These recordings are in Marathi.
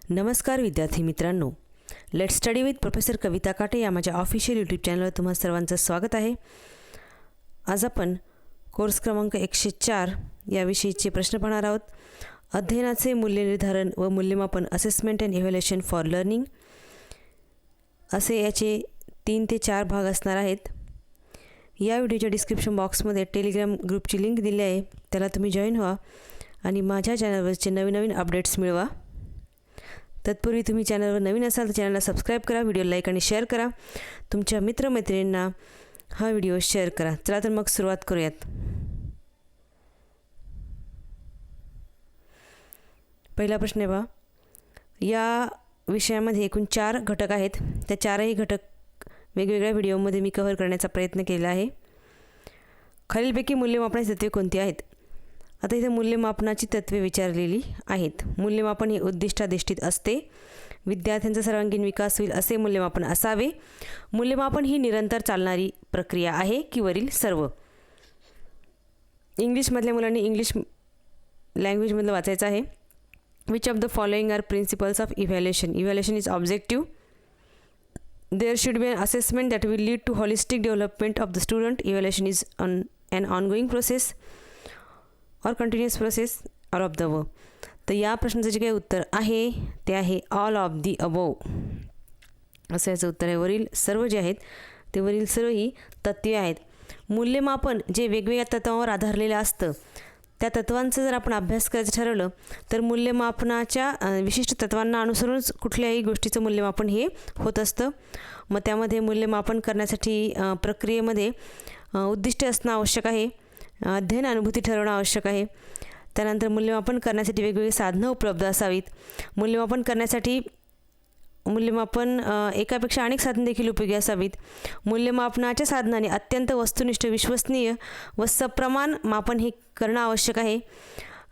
नमस्कार विद्यार्थी मित्रांनो, लेट्स स्टडी विथ प्रोफेसर कविता काटे या माझ्या ऑफिशियल यूट्यूब चॅनलवर तुम्हा सर्वांचं स्वागत आहे. आज आपण कोर्स क्रमांक 104 याविषयीचे प्रश्न पाहणार आहोत. अध्ययनाचे मूल्यनिर्धारण व मूल्यमापन, assessment and evaluation for learning, असे याचे 3 ते 4 भाग असणार आहेत. या व्हिडिओच्या डिस्क्रिप्शन बॉक्समध्ये टेलिग्राम ग्रुपची लिंक दिली आहे, त्याला तुम्ही जॉईन व्हा आणि माझ्या चॅनलवरचे नवीन अपडेट्स मिळवा. तत्पूर्वी तुम्ही चॅनलवर नवीन असाल तर चॅनलला सबस्क्राईब करा, व्हिडिओ लाईक आणि शेअर करा, तुमच्या मित्रमैत्रिणींना हा व्हिडिओ शेअर करा. चला तर मग सुरुवात करूयात. पहिला प्रश्न आहे बा, या विषयामध्ये एकूण 4 घटक आहेत. त्या 4ही घटक वेगवेगळ्या व्हिडिओमध्ये मी कव्हर करण्याचा प्रयत्न केला आहे. खालीलपैकी मूल्यमापनाची तत्त्वे कोणती आहेत? आता इथे मूल्यमापनाची तत्त्वे विचारलेली आहेत. मूल्यमापन हे उद्दिष्टाधिष्ठित असते. विद्यार्थ्यांचा सर्वांगीण विकास होईल असे मूल्यमापन असावे. मूल्यमापन ही निरंतर चालणारी प्रक्रिया आहे की वरील सर्व? इंग्लिशमधल्या मुलांनी इंग्लिश लँग्वेजमधलं वाचायचं आहे. Which of the following are principles of evaluation? Evaluation is objective. There should be an assessment that will lead to holistic development of the student. Evaluation is an ongoing process or continuous process or of the above. तर या प्रश्नाचं जे काही उत्तर आहे ते आहे ऑल ऑफ दी अबोव असं याचं उत्तर आहे. वरील सर्व जे आहेत ते वरील सर्व ही तत्त्वे आहेत. मूल्यमापन जे वेगवेगळ्या तत्त्वांवर आधारलेलं असतं, त्या तत्त्वांचा जर आपण अभ्यास करायचं ठरवलं तर मूल्यमापनाच्या विशिष्ट तत्त्वांना अनुसरूनच कुठल्याही गोष्टीचं मूल्यमापन हे होत असतं. मग त्यामध्ये मूल्यमापन करण्यासाठी प्रक्रियेमध्ये उद्दिष्ट असणं आवश्यक आहे, अध्ययन अनुभूती ठरवणं आवश्यक आहे. त्यानंतर मूल्यमापन करण्यासाठी वेगवेगळी साधनं उपलब्ध असावीत. मूल्यमापन एकापेक्षा अनेक साधनं देखील उपयोगी असावीत. मूल्यमापनाच्या साधनाने अत्यंत वस्तुनिष्ठ, विश्वसनीय व सप्रमाण मापन हे करणं आवश्यक आहे.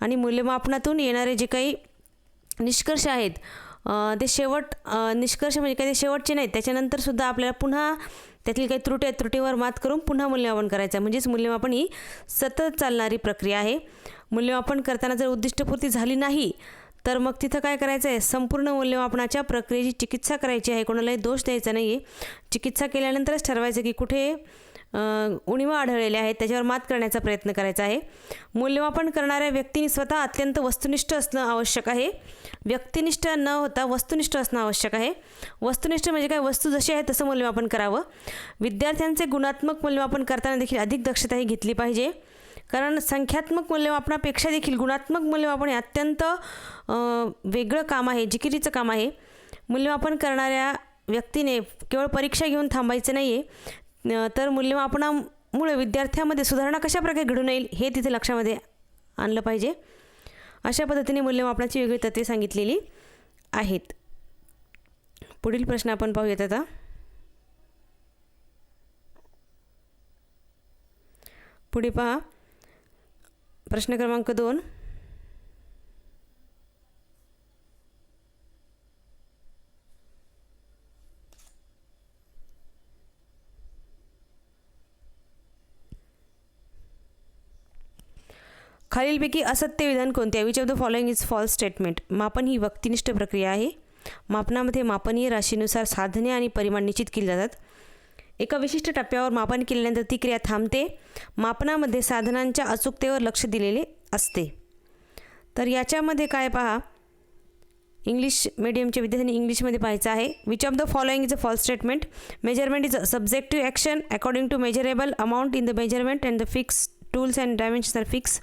आणि मूल्यमापनातून येणारे जे काही निष्कर्ष आहेत ते निष्कर्ष म्हणजे काही ते शेवटचे नाहीत. त्याच्यानंतरसुद्धा आपल्याला पुन्हा त्यातील काही त्रुटीवर मात करून पुन्हा मूल्यमापन करायचं आहे. म्हणजेच मूल्यमापन ही सतत चालणारी प्रक्रिया आहे. मूल्यमापन करताना जर उद्दिष्टपूर्ती झाली नाही तर मग तिथं काय करायचं आहे? संपूर्ण मूल्यमापनाच्या प्रक्रियेची चिकित्सा करायची आहे. कोणालाही दोष द्यायचा नाही आहे. चिकित्सा केल्यानंतरच ठरवायचं की कुठे उणिवा आढळलेल्या आहेत, त्याच्यावर मात करण्याचा प्रयत्न करायचा आहे. मूल्यमापन करणाऱ्या व्यक्तीने स्वतः अत्यंत वस्तुनिष्ठ असणं आवश्यक आहे. व्यक्तिनिष्ठ न होता वस्तुनिष्ठ असणं आवश्यक आहे. वस्तुनिष्ठ म्हणजे काय? वस्तू जशी आहे तसं मूल्यमापन करावं. विद्यार्थ्यांचे गुणात्मक मूल्यमापन करताना देखील अधिक दक्षता ही घेतली पाहिजे, कारण संख्यात्मक मूल्यमापनापेक्षा देखील गुणात्मक मूल्यमापन हे अत्यंत वेगळं काम आहे, जिकिरीचं काम आहे. मूल्यमापन करणाऱ्या व्यक्तीने केवळ परीक्षा घेऊन थांबायचं नाही आहे, तर मूल्यमापनामुळे विद्यार्थ्यांमध्ये सुधारणा कशा प्रकारे घडून येईल हे तिथे लक्षामध्ये आणलं पाहिजे. अशा पद्धतीने मूल्यमापनाची वेगळी तत्त्वे सांगितलेली आहेत. पुढील प्रश्न आपण पाहूयात आता. पुढे पहा, प्रश्न क्रमांक 2. खालीलपैकी असत्य विधान कोणते आहे? Which of the following is false statement? मापन ही व्यक्तिनिष्ठ प्रक्रिया आहे. मापनामध्ये मापनीय राशीनुसार साधने आणि परिमाण निश्चित केली जातात. एका विशिष्ट टप्प्यावर मापन केल्यानंतर ती क्रिया थांबते. मापनामध्ये साधनांच्या अचूकतेवर लक्ष दिलेले असते. तर याच्यामध्ये काय पहा, इंग्लिश मीडियमच्या विद्यार्थ्यांनी इंग्लिशमध्ये पाहायचं आहे. Which of the following is a false statement? Measurement is a subjective action according to measurable amount in the measurement and the fix tools and dimensions are fix.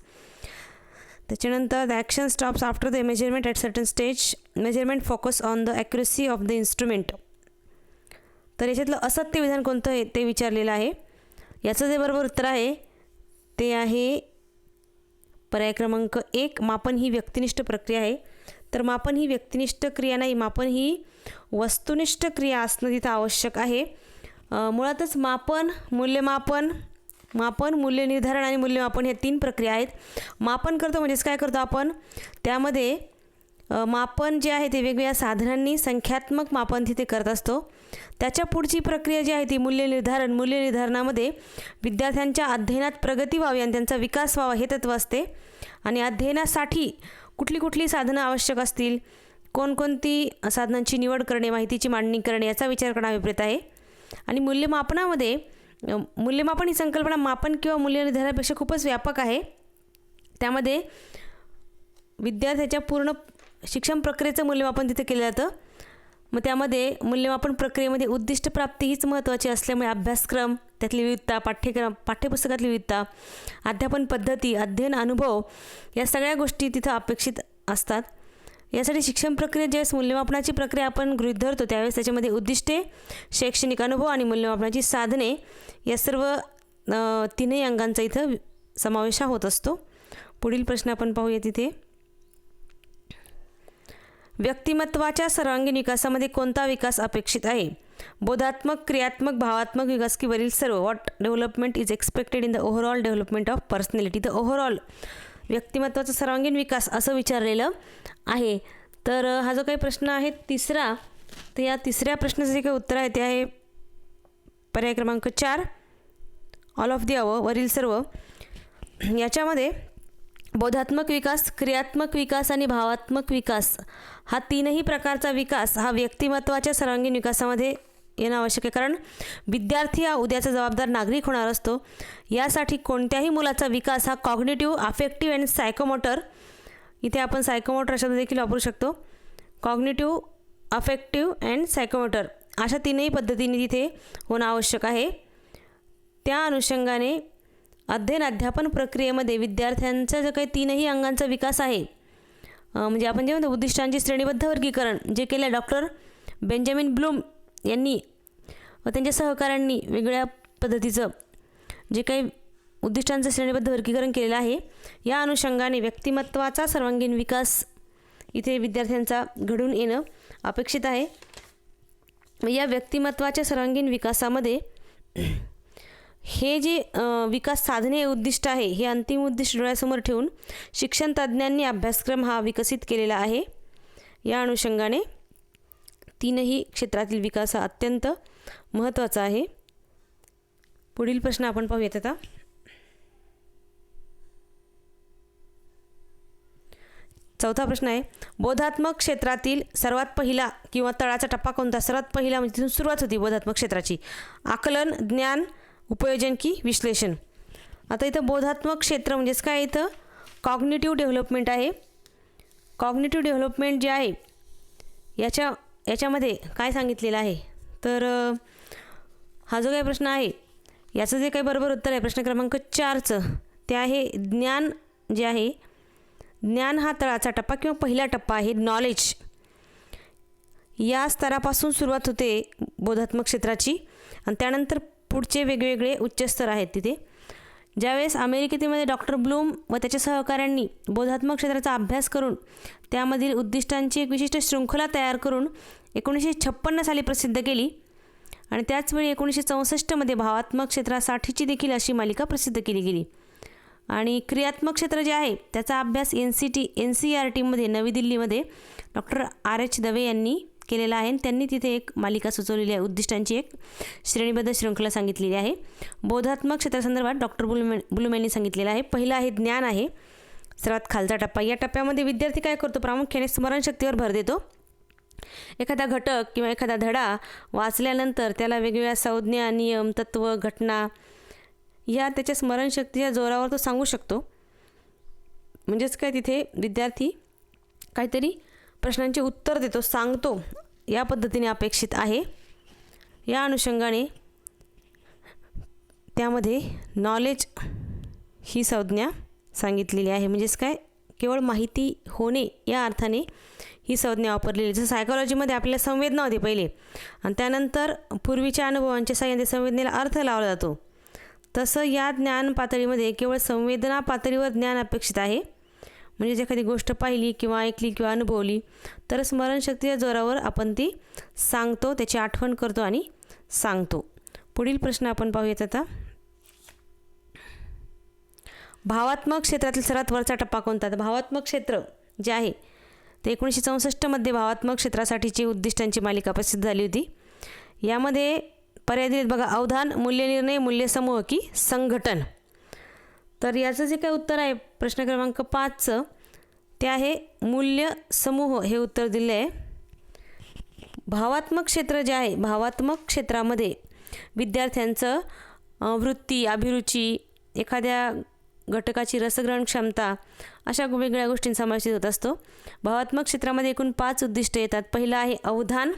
त्याच्यानंतर the action stops after the measurement at certain stage. Measurement focus on the accuracy of the instrument. तर याच्यातलं असत्य विधान कोणतं आहे ते विचारलेलं आहे. याचं जे बरोबर उत्तर आहे ते आहे पर्याय क्रमांक 1. मापन ही व्यक्तिनिष्ठ प्रक्रिया आहे. तर मापन ही व्यक्तिनिष्ठ क्रिया नाही, मापन ही वस्तुनिष्ठ क्रिया असणं तिथं आवश्यक आहे. मुळातच मापन, मूल्यनिर्धारण आणि मूल्यमापन ह्या 3 प्रक्रिया आहेत. मापन करतो म्हणजेच काय करतो आपण? त्यामध्ये मापन जे आहे ते वेगवेगळ्या साधनांनी संख्यात्मक मापन तिथे करत असतो. त्याच्या पुढची प्रक्रिया जी आहे ती मूल्यनिर्धारण. मूल्यनिर्धारणामध्ये विद्यार्थ्यांच्या अध्ययनात प्रगती व्हावी आणि त्यांचा विकास व्हावा हे तत्त्व असते. आणि अध्ययनासाठी कुठली साधनं आवश्यक असतील, कोणकोणती साधनांची निवड करणे, माहितीची मांडणी करणे याचा विचार करणं अभिप्रेत आहे. आणि मूल्यमापनामध्ये मूल्यमापन ही संकल्पना मापन किंवा मूल्य निर्धारणापेक्षा खूपच व्यापक आहे. त्यामध्ये विद्यार्थ्याच्या पूर्ण शिक्षण प्रक्रियेचं मूल्यमापन तिथे केलं जातं. मग त्यामध्ये मूल्यमापन प्रक्रियेमध्ये उद्दिष्ट प्राप्ती हीच महत्त्वाची असल्यामुळे अभ्यासक्रम, त्यातली विविधता, पाठ्यपुस्तकातली विविधता, अध्यापन पद्धती, अध्ययन अनुभव या सगळ्या गोष्टी तिथं अपेक्षित असतात. यासाठी शिक्षण प्रक्रियेत ज्यावेळेस मूल्यमापनाची प्रक्रिया आपण गृहीत धरतो त्यावेळेस त्याच्यामध्ये उद्दिष्टे, शैक्षणिक अनुभव आणि मूल्यमापनाची साधने या सर्व तीनही अंगांचा इथं समावेश होत असतो. पुढील प्रश्न आपण पाहूया. तिथे व्यक्तिमत्वाच्या सर्वांगीण विकासामध्ये कोणता विकास अपेक्षित आहे? बोधात्मक, क्रियात्मक, भावात्मक विकास की वरील सर्व? What development is expected in the overall development of personality? तर ओव्हरऑल व्यक्तिमत्वाचा सर्वांगीण विकास असं विचारलेलं आहे. तर हा जो काही प्रश्न आहे तिसरा, तर या तिसऱ्या प्रश्नाचं जे काही उत्तर आहे ते आहे पर्याय क्रमांक 4, ऑल ऑफ दी अबव, वरील सर्व. याच्यामध्ये बोधात्मक विकास, क्रियात्मक विकास आणि भावात्मक विकास हा तीनही प्रकारचा विकास हा व्यक्तिमत्वाच्या सर्वांगीण विकासामध्ये येणं आवश्यक आहे. कारण विद्यार्थी हा उद्याचा जबाबदार नागरिक होणार असतो. यासाठी कोणत्याही मुलाचा विकास हा कॉग्निटिव्ह, अफेक्टिव्ह आणि सायकोमोटर, इथे आपण सायकोमोटर शब्द देखील वापरू शकतो. कॉग्निटिव्ह, अफेक्टिव्ह अँड सायकोमोटर अशा तीनही पद्धतीने तिथे होणं आवश्यक आहे. त्या अनुषंगाने अध्ययन अध्यापन प्रक्रियेमध्ये विद्यार्थ्यांचा जो काही तीनही अंगांचा विकास आहे, म्हणजे आपण जे म्हणतो उद्दिष्टांची श्रेणीबद्ध वर्गीकरण जे केले डॉक्टर बेंजामिन ब्लूम यांनी व त्यांच्या सहकाऱ्यांनी वेगळ्या पद्धतीचं जे काही उद्दिष्टांचं श्रेणीबद्ध वर्गीकरण केलेलं आहे, या अनुषंगाने व्यक्तिमत्वाचा सर्वांगीण विकास इथे विद्यार्थ्यांचा घडून येणं अपेक्षित आहे. या व्यक्तिमत्वाच्या सर्वांगीण विकासामध्ये हे जे विकास साधने उद्दिष्ट आहे हे अंतिम उद्दिष्ट डोळ्यासमोर ठेवून शिक्षण तज्ज्ञांनी अभ्यासक्रम हा विकसित केलेला आहे. या अनुषंगाने तीनही क्षेत्रातील विकास हा अत्यंत महत्त्वाचा आहे. पुढील प्रश्न आपण पाहूयात आता. चौथा प्रश्न आहे, बोधात्मक क्षेत्रातील सर्वात पहिला किंवा तळाचा टप्पा कोणता? सर्वात पहिला म्हणजे तिथून सुरुवात होती बोधात्मक क्षेत्राची. आकलन, ज्ञान, उपयोजन की विश्लेषण? आता इथं बोधात्मक क्षेत्र म्हणजेच काय? इथं कॉग्निटिव्ह डेव्हलपमेंट आहे. कॉग्निटिव्ह डेव्हलपमेंट जे आहे याच्यामध्ये काय सांगितलेलं आहे? तर हा जो काही प्रश्न आहे याचं जे काही बरोबर उत्तर आहे प्रश्न क्रमांक 4चं ते आहे ज्ञान. जे आहे ज्ञान हा तळाचा टप्पा किंवा पहिला टप्पा आहे. नॉलेज या स्तरापासून सुरुवात होते बोधात्मक क्षेत्राची आणि त्यानंतर पुढचे वेगवेगळे उच्च स्तर आहेत तिथे. ज्यावेळेस अमेरिकेमध्ये डॉक्टर ब्लूम व त्याच्या सहकाऱ्यांनी बोधात्मक क्षेत्राचा अभ्यास करून त्यामधील उद्दिष्टांची एक विशिष्ट शृंखला तयार करून 1956 साली प्रसिद्ध केली आणि त्याचवेळी 1964 भावात्मक क्षेत्रासाठीची देखील अशी मालिका प्रसिद्ध केली गेली. आणि क्रियात्मक क्षेत्र जे आहे त्याचा अभ्यास NCERTमध्ये नवी दिल्लीमध्ये डॉक्टर RH दवे यांनी केलेला आहे. त्यांनी तिथे एक मालिका सुचवलेली आहे. उद्दिष्टांची एक श्रेणीबद्ध शृंखला सांगितलेली आहे. बोधात्मक क्षेत्रासंदर्भात डॉक्टर ब्लूम यांनी सांगितलेलं आहे. पहिला आहे ज्ञान आहे, सर्वात खालचा टप्पा. या टप्प्यामध्ये विद्यार्थी काय करतो? प्रामुख्याने स्मरणशक्तीवर भर देतो. एखादा घटक किंवा एखादा धडा वाचल्यानंतर त्याला वेगवेगळ्या संज्ञा, नियम, तत्त्व, घटना या त्याच्या स्मरणशक्तीच्या जोरावर तो सांगू शकतो. म्हणजेच काय तिथे विद्यार्थी काहीतरी प्रश्नांचे उत्तर देतो, सांगतो, या पद्धतीने अपेक्षित आहे. या अनुषंगाने त्यामध्ये नॉलेज ही संज्ञा सांगितलेली आहे. म्हणजेच काय केवळ माहिती होणे या अर्थाने ही संज्ञा वापरलेली. जसं सायकॉलॉजीमध्ये आपल्याला संवेदना होती पहिले आणि त्यानंतर पूर्वीच्या अनुभवांच्या साहाय्याने संवेदनेला अर्थ लावला जातो, तसं या ज्ञान पातळीमध्ये केवळ संवेदना पातळीवर ज्ञान अपेक्षित आहे. म्हणजे एखादी गोष्ट पाहिली किंवा ऐकली किंवा अनुभवली तर स्मरणशक्तीच्या जोरावर आपण ती सांगतो, त्याची आठवण करतो आणि सांगतो. पुढील प्रश्न आपण पाहूयात आता. भावात्मक क्षेत्रातील सर्वात वरचा टप्पा कोणता? तर भावात्मक क्षेत्र जे आहे ते 1964 भावात्मक क्षेत्रासाठीची उद्दिष्टांची मालिका प्रसिद्ध झाली होती. यामध्ये पर्याय दिलेत बघा, अवधान, मूल्यनिर्णय, मूल्यसमूह की संघटन. तर याचं जे काही उत्तर आहे प्रश्न क्रमांक 5चं ते आहे मूल्य समूह, हे उत्तर दिले आहे. भावात्मक क्षेत्र जे आहे, भावात्मक क्षेत्रामध्ये विद्यार्थ्यांचं वृत्ती, अभिरुची, एखाद्या घटकाची रसग्रहण क्षमता अशा वेगवेगळ्या गोष्टींचा समावेश होत असतो. भावात्मक क्षेत्रामध्ये एकूण 5 उद्दिष्ट येतात. पहिलं आहे अवधान,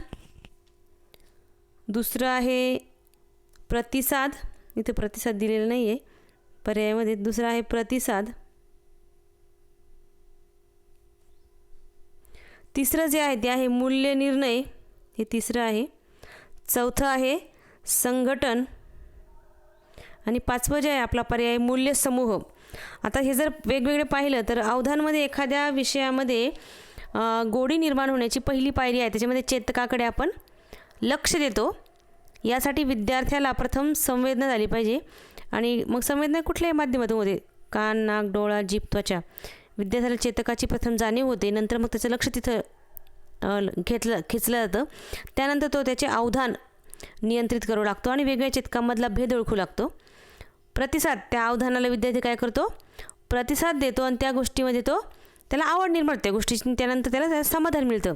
दुसरं आहे प्रतिसाद, इथे प्रतिसाद दिलेला नाही आहे पर्यायामध्ये, दुसरं आहे प्रतिसाद, तिसरं जे आहे ते आहे मूल्य निर्णय, हे तिसरं आहे, चौथं आहे संघटन आणि पाचवं जे आहे आपला पर्याय मूल्य समूह. आता हे जर वेगवेगळे पाहिलं तर अवधानमध्ये एखाद्या विषयामध्ये गोडी निर्माण होण्याची पहिली पायरी आहे, त्याच्यामध्ये चेतकाकडे आपण लक्ष देतो. यासाठी विद्यार्थ्याला प्रथम संवेदना झाली पाहिजे आणि मग संवेदना कुठल्याही माध्यमातून होते, कान, नाक, डोळा, जीभ, त्वचा. विद्यार्थ्याला चेतकाची प्रथम जाणीव होते, नंतर मग त्याचं लक्ष तिथं खेचलं जातं. त्यानंतर तो त्याचे अवधान नियंत्रित करू लागतो आणि वेगळ्या चेतकामधला भेद ओळखू लागतो. प्रतिसाद, त्या अवधानाला विद्यार्थी काय करतो, प्रतिसाद देतो आणि त्या गोष्टीमध्ये तो त्याला आवड निर्माण होते गोष्टीची, त्यानंतर त्याला समाधान मिळतं.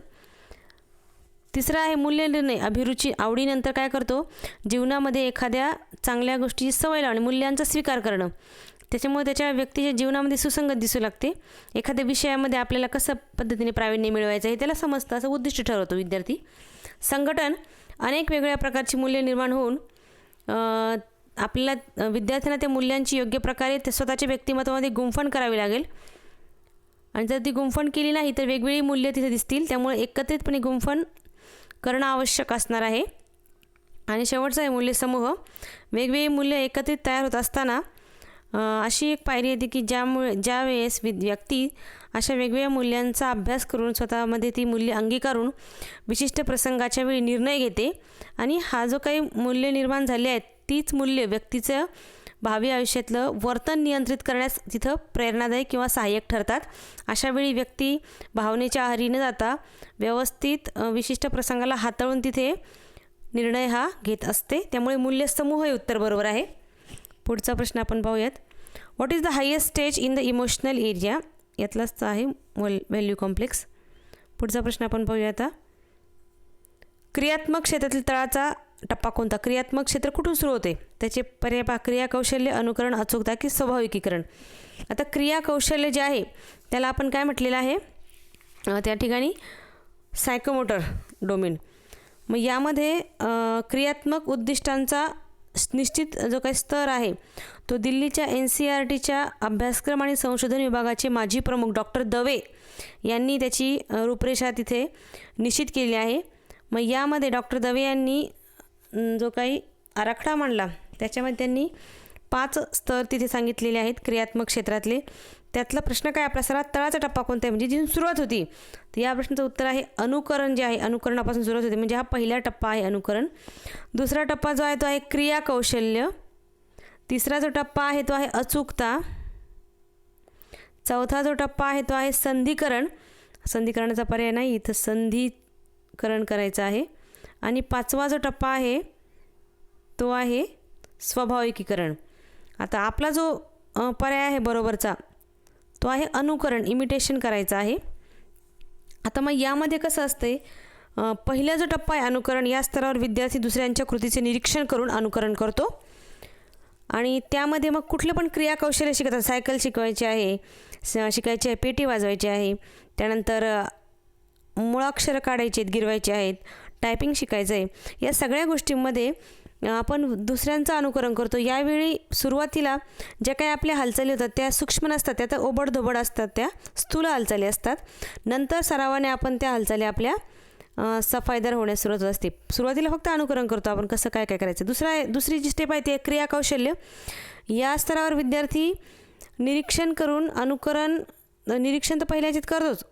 तिसरं आहे मूल्य निर्णय, अभिरुची, आवडीनंतर काय करतो, जीवनामध्ये एखाद्या चांगल्या गोष्टीची सवय लावणे, मूल्यांचा स्वीकार करणं. त्याच्यामुळे त्याच्या व्यक्तीच्या जीवनामध्ये सुसंगत दिसू लागते. एखाद्या विषयामध्ये आपल्याला कसं पद्धतीने प्रावीण्य मिळवायचं हे त्याला समजतं, असं उद्दिष्ट ठरवतो विद्यार्थी. संघटन, अनेक वेगळ्या प्रकारची मूल्य निर्माण होऊन आपल्याला विद्यार्थ्यांना त्या मूल्यांची योग्य प्रकारे ते स्वतःच्या व्यक्तिमत्वामध्ये गुंफण करावी लागेल आणि जर ती गुंफण केली नाही तर वेगवेगळी मूल्य तिथे दिसतील. त्यामुळे एकत्रितपणे गुंफण करणं आवश्यक असणार आहे. आणि शेवटचं आहे मूल्य समूह. वेगवेगळी मूल्य एकत्रित तयार होत असताना अशी एक पायरी येते की ज्या वेळेस व्यक्ती अशा वेगवेगळ्या मूल्यांचा अभ्यास करून स्वतःमध्ये ती मूल्य अंगीकारून विशिष्ट प्रसंगाच्या वेळी निर्णय घेते आणि हा जो काही मूल्य निर्माण झाले आहेत तीच मूल्य व्यक्तीचं भावी आयुष्यातलं वर्तन नियंत्रित करण्यास तिथं प्रेरणादायी किंवा सहाय्यक ठरतात. अशावेळी व्यक्ती भावनेच्या आहारी न जाता व्यवस्थित विशिष्ट प्रसंगाला हाताळून तिथे निर्णय हा घेत असते. त्यामुळे मूल्य समूह हे उत्तर बरोबर आहे. पुढचा प्रश्न आपण पाहूयात. What is the highest stage in the emotional area, यातलाच आहे व्हॅल्यू कॉम्प्लेक्स. पुढचा प्रश्न आपण पाहूया आता. क्रियात्मक क्षेत्रातील तळाचा टप्पा कोणता, क्रियात्मक क्षेत्र कुठून सुरू होते, त्याचे पर्याय पहा. क्रिया कौशल्य, अनुकरण, अचूकता की स्वाभाविकीकरण. आता क्रिया कौशल्य जे आहे त्याला आपण काय म्हटलेलं आहे, त्या ठिकाणी सायकोमोटर डोमेन. मग यामध्ये क्रियात्मक उद्दिष्टांचा निश्चित जो काही स्तर आहे तो दिल्लीच्या NCERTच्या अभ्यासक्रम आणि संशोधन विभागाचे माजी प्रमुख डॉक्टर दवे यांनी त्याची रूपरेषा तिथे निश्चित केली आहे. मग यामध्ये डॉक्टर दवे यांनी जो काही आराखडा मांडला त्याच्यामध्ये त्यांनी 5 स्तर तिथे सांगितलेले आहेत क्रियात्मक क्षेत्रातले. त्यातला प्रश्न काय आपला, सर्वात तळाचा टप्पा कोणता आहे म्हणजे जिथून सुरुवात होती, तर या प्रश्नाचं उत्तर आहे अनुकरण जे आहे, अनुकरणापासून सुरुवात होते म्हणजे हा पहिला टप्पा आहे अनुकरण. दुसरा टप्पा जो आहे तो आहे क्रिया कौशल्य. तिसरा जो टप्पा आहे तो आहे अचूकता. चौथा जो टप्पा आहे तो आहे संधिकरण, संधिकरणाचा पर्याय नाही इथं, संधिकरण करायचं आहे. आणि 5वा जो टप्पा आहे तो आहे स्वाभाविकीकरण. आता आपला जो पर्याय आहे बरोबरचा तो आहे अनुकरण, इमिटेशन करायचं आहे. आता मग यामध्ये कसं असते, पहिला जो टप्पा आहे अनुकरण, या स्तरावर विद्यार्थी दुसऱ्यांच्या कृतीचे निरीक्षण करून अनुकरण करतो आणि त्यामध्ये मग कुठलं पण क्रिया कौशल्य शिकतात. सायकल शिकवायची आहे, शिकायची आहे, पेटी वाजवायची आहे, त्यानंतर मुळाक्षरं काढायची आहेत, गिरवायचे आहेत, टायपिंग शिकायचं आहे. या सगळ्या गोष्टींमध्ये आपण दुसऱ्यांचं अनुकरण करतो. यावेळी सुरुवातीला ज्या काही आपल्या हालचाली होतात त्या सूक्ष्म नसतात, त्या तर ओबडधोबड असतात, त्या स्थूल हालचाली असतात. नंतर सरावाने आपण त्या हालचाली आपल्या सफाईदार होण्यास सुरुवात होत असते. सुरुवातीला फक्त अनुकरण करतो आपण कसं काय काय करायचं. दुसरी जी स्टेप आहे ती क्रिया कौशल्य. या स्तरावर विद्यार्थी निरीक्षण करून अनुकरण, निरीक्षण तर पहिल्या ह्याच्यात करतोच,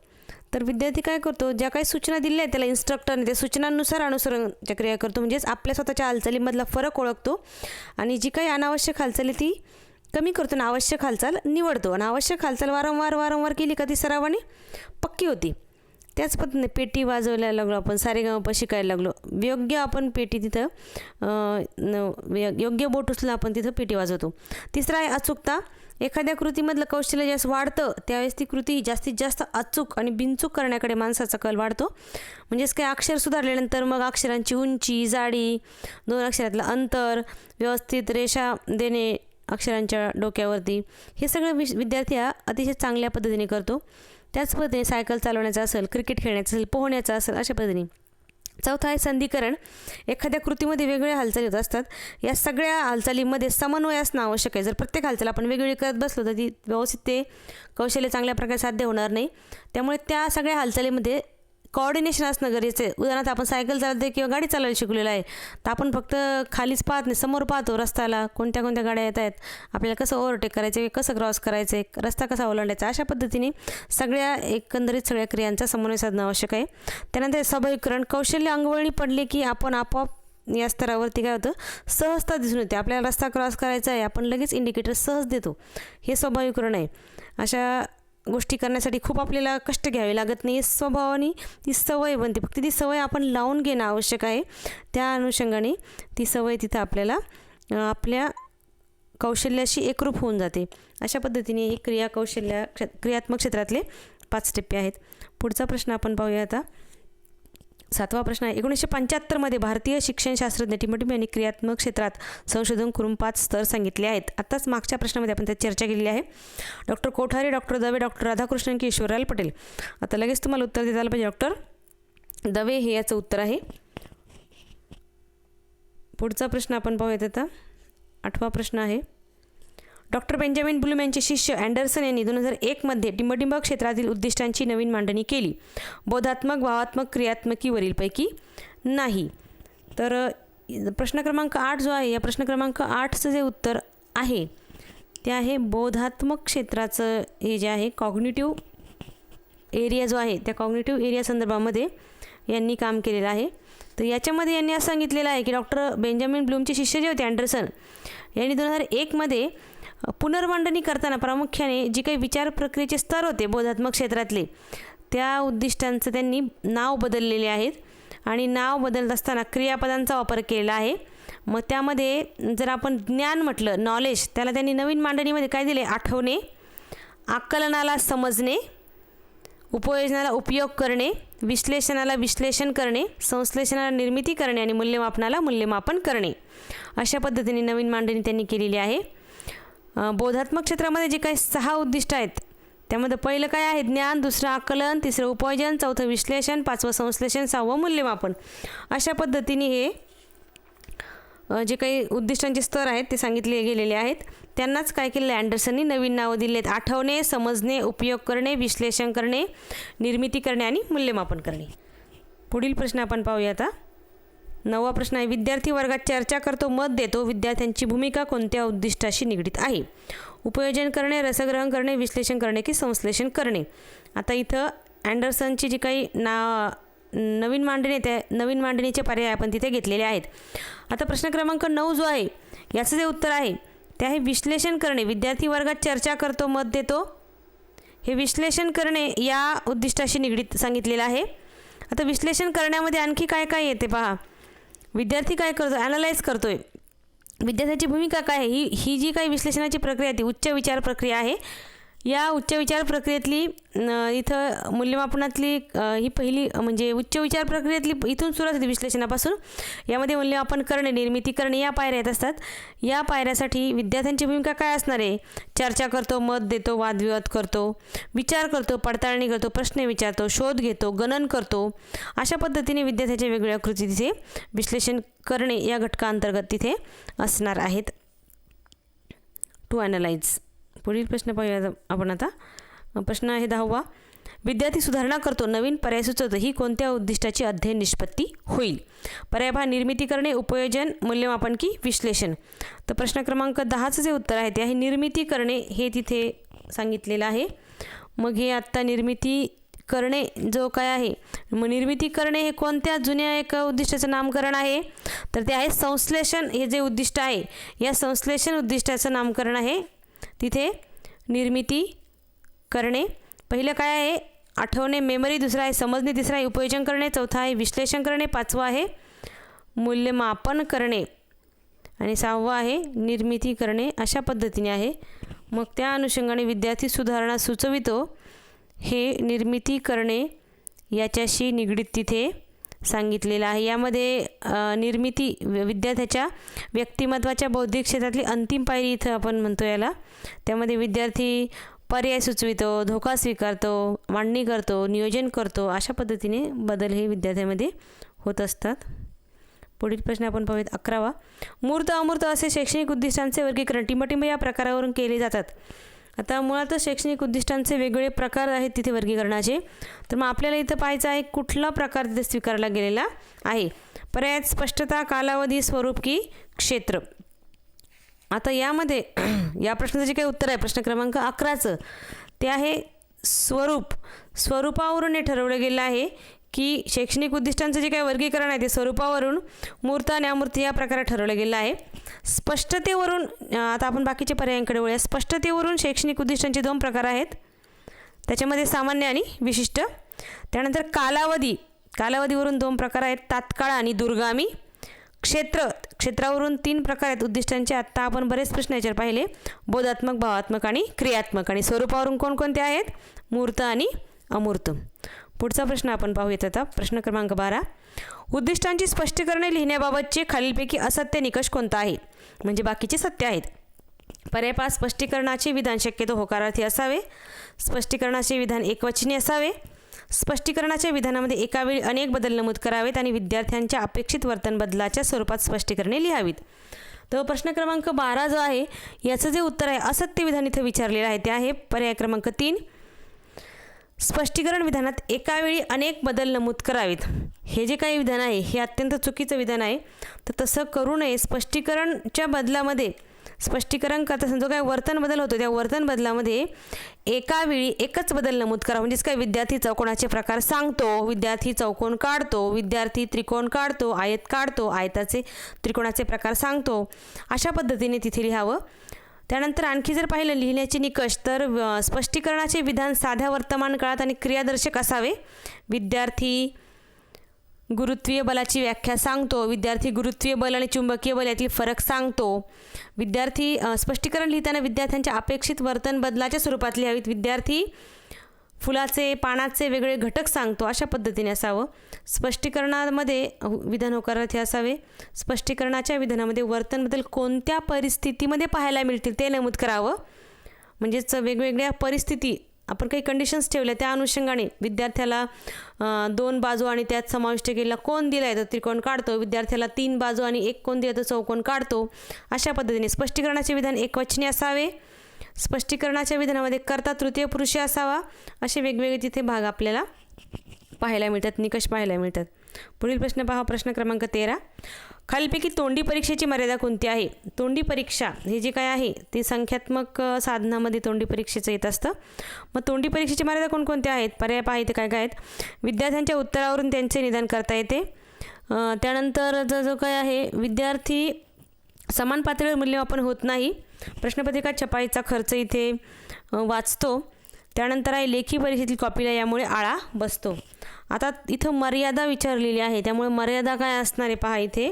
तर विद्यार्थी काय करतो, ज्या काही सूचना दिल्या आहेत त्याला इन्स्ट्रक्टरने त्या सूचनांनुसार अनुसरणच्या क्रिया करतो. म्हणजेच आपल्या स्वतःच्या हालचालीमधला फरक ओळखतो आणि जी काही अनावश्यक हालचाली ती कमी करतो आणि आवश्यक हालचाल निवडतो. आणि आवश्यक हालचाल वारंवार केली का ती सरावाने पक्की होती. त्याच पद्धतीने पेटी वाजवायला लागलो आपण, सारेगमप शिकायला लागलो, योग्य आपण पेटी तिथं योग्य बोट उचलून आपण तिथं पेटी वाजवतो. तिसरा आहे अचूकता. एखाद्या कृतीमधलं कौशल्य ज्यावेळेस वाढतं त्यावेळेस ती कृती जास्तीत जास्त अचूक आणि बिनचूक करण्याकडे माणसाचा कल वाढतो. म्हणजेच काही अक्षर सुधारल्यानंतर मग अक्षरांची उंची, जाडी, 2 अक्षरातलं अंतर, व्यवस्थित रेषा देणे अक्षरांच्या डोक्यावरती, हे सगळं विद्यार्थी हा अतिशय चांगल्या पद्धतीने करतो. त्याच पद्धतीने सायकल चालवण्याचं असेल, क्रिकेट खेळण्याचं असेल, पोहण्याचं असेल, अशा पद्धतीने. चौथा आहे संधिकरण. एखाद्या कृतीमध्ये वेगवेगळ्या हालचाली होत असतात. या सगळ्या हालचालींमध्ये समन्वय असणं आवश्यक आहे. जर प्रत्येक हालचाल आपण वेगवेगळी करत बसलो तर ती व्यवस्थित ते कौशल्य चांगल्या प्रकारे साध्य होणार नाही. त्यामुळे त्या सगळ्या हालचालीमध्ये कोऑर्डिनेशन असणं गरजेचं आहे. उदाहरणार्थ आपण सायकल चालवते किंवा गाडी चालवायला शिकलेलं आहे, तर आपण फक्त खालीच पाहत नाही, समोर पाहतो रस्त्याला कोणत्या कोणत्या गाड्या येत आहेत, आपल्याला कसं ओव्हरटेक करायचं, कसं क्रॉस करायचं आहे, रस्ता कसा ओलांडायचा, अशा पद्धतीने एकंदरीत सगळ्या क्रियांचा समन्वय साधणं आवश्यक आहे. त्यानंतर स्वाभाविकरण. कौशल्य अंगवळणी पडले की आपण आपोआप या स्तरावरती काय होतं, सहजता दिसून येते. आपल्याला रस्ता क्रॉस करायचा आहे, आपण लगेच इंडिकेटर सहज देतो, हे स्वाभाविकरण आहे. अशा गोष्टी करण्यासाठी खूप आपल्याला कष्ट घ्यावे लागत नाही. स्वभावाने ती सवय बनते. फक्त ती सवय आपण लावून घेणं आवश्यक आहे. त्या अनुषंगाने ती सवय तिथं आपल्याला आपल्या कौशल्याशी एकरूप होऊन जाते. अशा पद्धतीने ही क्रियात्मक क्षेत्रातले 5 टप्पे आहेत. पुढचा प्रश्न आपण पाहूया आता. 7वा प्रश्न आहे. 1975 भारतीय शिक्षणशास्त्रज्ञ टिमोटिम यांनी क्रियात्मक क्षेत्रात संशोधन करून 5 स्तर सांगितले आहेत. आत्ताच मागच्या प्रश्नामध्ये आपण त्याची चर्चा केलेली आहे. Doctor Kothari, doctor Dave, doctor Radhakrishnan की ईश्वरलाल पटेल. आता लगेच तुम्हाला उत्तर देता आलं पाहिजे. डॉक्टर दवे हे याचं उत्तर आहे. पुढचा प्रश्न आपण पाहूयात आता. 8वा प्रश्न आहे. डॉक्टर बेंजामिन ब्लूम यांचे शिष्य अँडरसन यांनी 2001 टिंबटिंब क्षेत्रातील उद्दिष्टांची नवीन मांडणी केली. बोधात्मक, भावात्मक, क्रियात्मकी वरीलपैकी नाही. तर प्रश्न क्रमांक 8 जो आहे, या प्रश्न क्रमांक 8चं जे उत्तर आहे ते आहे बोधात्मक क्षेत्राचं. हे जे आहे कॉग्निटिव्ह एरिया जो आहे, त्या कॉग्निटिव्ह एरिया संदर्भामध्ये यांनी काम केलेलं आहे. तर याच्यामध्ये यांनी असं सांगितलेलं आहे की डॉक्टर बेंजामिन ब्लूमचे शिष्य जे होते अँडरसन यांनी 2001 पुनर्मांडणी करताना प्रामुख्याने जी काही विचार प्रक्रियेचे स्तर होते बोधात्मक क्षेत्रातले, त्या उद्दिष्टांचं त्यांनी नाव बदललेले आहेत. आणि नाव बदलत असताना क्रियापदांचा वापर केलेला आहे. मग त्यामध्ये जर आपण ज्ञान म्हटलं, नॉलेज, त्याला त्यांनी नवीन मांडणीमध्ये काय दिले? आठवणे, आकलनाला समजणे, उपयोजनाला उपयोग करणे, विश्लेषणाला विश्लेषण करणे, संश्लेषणाला निर्मिती करणे आणि मूल्यमापनाला मूल्यमापन करणे. अशा पद्धतीने नवीन मांडणी त्यांनी केलेली आहे. बोधात्मक क्षेत्रामध्ये जे काही 6 उद्दिष्ट आहेत त्यामध्ये पहिलं काय आहे? ज्ञान, दुसरं आकलन, तिसरं उपयोजन, चौथं विश्लेषण, 5वं संश्लेषण, 6वं मूल्यमापन. अशा पद्धतीने हे जे काही उद्दिष्टांचे स्तर आहेत ते सांगितले गेलेले आहेत. त्यांनाच काय केलेलं आहे? अँडरसननी नवीन नावं दिले आहेत. आठवणे, समजणे, उपयोग करणे, विश्लेषण करणे, निर्मिती करणे आणि मूल्यमापन करणे. पुढील प्रश्न आपण पाहूया आता. 9वा प्रश्न आहे. विद्यार्थी वर्गात चर्चा करतो, मत देतो. विद्यार्थ्यांची भूमिका कोणत्या उद्दिष्टाशी निगडीत आहे? उपयोजन करणे, रसग्रहण करणे, विश्लेषण करणे की संश्लेषण करणे. आता इथं अँडरसनची जी काही नवीन मांडणी आहे त्या नवीन मांडणीचे पर्याय आपण तिथे घेतलेले आहेत. आता प्रश्न क्रमांक 9 जो आहे याचं जे उत्तर आहे ते आहे विश्लेषण करणे. विद्यार्थी वर्गात चर्चा करतो, मत देतो. हे विश्लेषण करणे या उद्दिष्टाशी निगडीत सांगितलेलं आहे. आता विश्लेषण करण्यामध्ये आणखी काय काय येते पहा. विद्यार्थी काय करतो? ॲनालाइज करतोय. विद्यार्थ्याची भूमिका काय आहे? ही जी काही विश्लेषणाची प्रक्रिया ती उच्च विचार प्रक्रिया आहे. या उच्च विचार प्रक्रियेतली इथं मूल्यमापनातली ही पहिली म्हणजे उच्च विचार प्रक्रियेतली इथून सुरुवात होती विश्लेषणापासून. यामध्ये मूल्यमापन करणे, निर्मिती करणे या पायऱ्या येत असतात. या पायऱ्यासाठी विद्यार्थ्यांची भूमिका काय असणार आहे? चर्चा करतो, मत देतो, वादविवाद करतो, विचार करतो, पडताळणी करतो, प्रश्न विचारतो, शोध घेतो, गणन करतो. अशा पद्धतीने विद्यार्थ्याच्या वेगवेगळ्या कृती तिथे विश्लेषण करणे या घटकांतर्गत तिथे असणार आहेत. To analyse. पुढील प्रश्न पाहूया आपण आता. प्रश्न आहे 10वा. विद्यार्थी सुधारणा करतो, नवीन पर्याय सुचवतो. ही कोणत्या उद्दिष्टाची अध्ययन निष्पत्ती होईल? पर्याय पहा. निर्मिती करणे, उपयोजन, मूल्यमापन की विश्लेषण. तर प्रश्न क्रमांक 10चं जे उत्तर आहे ते आहे निर्मिती करणे. हे तिथे सांगितलेलं आहे. मग हे आत्ता निर्मिती करणे जो काय आहे, मग निर्मिती करणे हे कोणत्या जुन्या एका उद्दिष्टाचं नामकरण आहे? तर ते आहे संश्लेषण. हे जे उद्दिष्ट आहे या संश्लेषण उद्दिष्टाचं नामकरण आहे. तिथे निर्मिती करणे. पहिलं काय आहे? आठवणे, मेमरी. दुसरं आहे समजणे. तिसरं आहे उपयोजन करणे. चौथा आहे विश्लेषण करणे. 5वं आहे मूल्यमापन करणे. आणि 6वं आहे निर्मिती करणे, अशा पद्धतीने आहे. मग त्या अनुषंगाने विद्यार्थी सुधारणा सुचवितो हे निर्मिती करणे याच्याशी निगडीत तिथे सांगितलेलं आहे. यामध्ये निर्मिती विद्यार्थ्याच्या व्यक्तिमत्वाच्या बौद्धिक क्षेत्रातली अंतिम पायरी इथं आपण म्हणतो याला. त्यामध्ये विद्यार्थी पर्याय सुचवितो, धोका स्वीकारतो, मांडणी करतो, नियोजन करतो, अशा पद्धतीने बदल हे विद्यार्थ्यांमध्ये होत असतात. पुढील प्रश्न आपण पाहूयात 11वा. मूर्त अमूर्त असे शैक्षणिक उद्दिष्टांचे वर्गीकरण टिंबटिंब या प्रकारावरून केले जातात. आता मुळातच शैक्षणिक उद्दिष्टांचे वेगवेगळे प्रकार आहेत तिथे वर्गीकरणाचे. तर मग आपल्याला इथं पाहायचं आहे कुठला प्रकार तिथे स्वीकारला गेलेला आहे. पर्यायात स्पष्टता, कालावधी, स्वरूप की क्षेत्र. आता यामध्ये या प्रश्नाचं जे काही उत्तर आहे प्रश्न क्रमांक 11चं ते आहे स्वरूप. स्वरूपावरून हे ठरवलं गेलं आहे की शैक्षणिक उद्दिष्टांचं जे काही वर्गीकरण आहे ते स्वरूपावरून मूर्त आणि अमूर्त या प्रकारे ठरवलं गेलं आहे. स्पष्टतेवरून आता आपण बाकीच्या पर्यायांकडे वळूया. स्पष्टतेवरून शैक्षणिक उद्दिष्टांचे 2 प्रकार आहेत, त्याच्यामध्ये सामान्य आणि विशिष्ट. त्यानंतर कालावधीवरून 2 प्रकार आहेत, तात्काळ आणि दूरगामी. क्षेत्रावरून 3 प्रकार आहेत उद्दिष्टांचे. आत्ता आपण बरेच प्रश्न याच्यावर पाहिले, बोधात्मक, भावात्मक आणि क्रियात्मक. आणि स्वरूपावरून कोणकोणते आहेत, मूर्त आणि अमूर्त. पुढचा प्रश्न आपण पाहूयात आता. प्रश्न क्रमांक 12. उद्दिष्टांची स्पष्टीकरणे लिहिण्याबाबतचे खालीलपैकी असत्य निकष कोणता आहे, म्हणजे बाकीचे सत्य आहेत. पर्याय 5. स्पष्टीकरणाचे विधान शक्यतो होकारार्थी असावे. स्पष्टीकरणाचे विधान एकवचनी असावे. स्पष्टीकरणाच्या विधानामध्ये एकावेळी अनेक बदल नमूद करावेत आणि विद्यार्थ्यांच्या अपेक्षित वर्तन बदलाच्या स्वरूपात स्पष्टीकरणे लिहावीत. तर प्रश्न क्रमांक 12 जो आहे याचं जे उत्तर आहे असत्य विधान इथं विचारलेलं आहे ते आहे पर्याय क्रमांक 3. स्पष्टीकरण विधानात एकावेळी अनेक बदल नमूद करावेत. हे जे काही विधान आहे हे अत्यंत चुकीचं विधान आहे. तर तसं करू नये. स्पष्टीकरणच्या बदलामध्ये स्पष्टीकरण करता जो काय वर्तन बदल होतो त्या वर्तन बदलामध्ये एकावेळी एकच बदल नमूद करा. म्हणजेच काय, विद्यार्थी चौकोनाचे प्रकार सांगतो, विद्यार्थी चौकोन काढतो, विद्यार्थी त्रिकोण काढतो, आयत काढतो, आयताचे त्रिकोणाचे प्रकार सांगतो, अशा पद्धतीने तिथे लिहावं. त्यानंतर आणखी जर पाहिलं लिहिण्याचे निकष तर स्पष्टीकरणाचे विधान साध्या वर्तमान काळात आणि क्रियादर्शक असावे. विद्यार्थी गुरुत्वीय बलाची व्याख्या सांगतो, विद्यार्थी गुरुत्वीय बल आणि चुंबकीय बल यातील फरक सांगतो. विद्यार्थी स्पष्टीकरण लिहिताना विद्यार्थ्यांच्या अपेक्षित वर्तन बदलाच्या स्वरूपात लिहावीत. विद्यार्थी फुलाचे पानाचे वेगळे घटक सांगतो, अशा पद्धतीने असावं. स्पष्टीकरणामध्ये विधान होकारार्थी असावे. स्पष्टीकरणाच्या विधानामध्ये वर्तन बदल कोणत्या परिस्थितीमध्ये पाहायला मिळतील ते नमूद करावं. म्हणजेच वेगवेगळ्या परिस्थिती आपण काही कंडिशन्स ठेवल्या त्या अनुषंगाने विद्यार्थ्याला 2 बाजू आणि त्यात समाविष्ट केलेला कोन दिला आहे तर त्रिकोण काढतो, विद्यार्थ्याला 3 बाजू आणि 1 कोन दिला तर चौकोन काढतो, अशा पद्धतीने. स्पष्टीकरणाचे विधान एकवचनी असावे. स्पष्टीकरणाच्या विधानामध्ये कर्ता तृतीय पुरुषी असावा. असे वेगवेगळे तिथे भाग आपल्याला पाहायला मिळतात, निकष पाहायला मिळतात. पुढील प्रश्न पहा. प्रश्न क्रमांक 13. खालीलपैकी तोंडी परीक्षेची मर्यादा कोणती आहे. तोंडी परीक्षा हे जे काय आहे ते संख्यात्मक साधनामध्ये तोंडी परीक्षेचं येत असतं. मग तोंडी परीक्षेची मर्यादा कोणकोणत्या आहेत, पर्याय पहा इथे काय काय आहेत. विद्यार्थ्यांच्या उत्तरावरून त्यांचे निदान करता येते. त्यानंतर जो काय आहे विद्यार्थी समान पातळीवर मूल्यमापन होत नाही. प्रश्नपत्रिका छपाईचा खर्च इथे वाचतो. त्यानंतर आहे लेखी परीक्षेतील कॉपीला यामुळे आळा बसतो. आता इथं मर्यादा विचारलेली आहे त्यामुळे मर्यादा काय असणार आहे पहा इथे.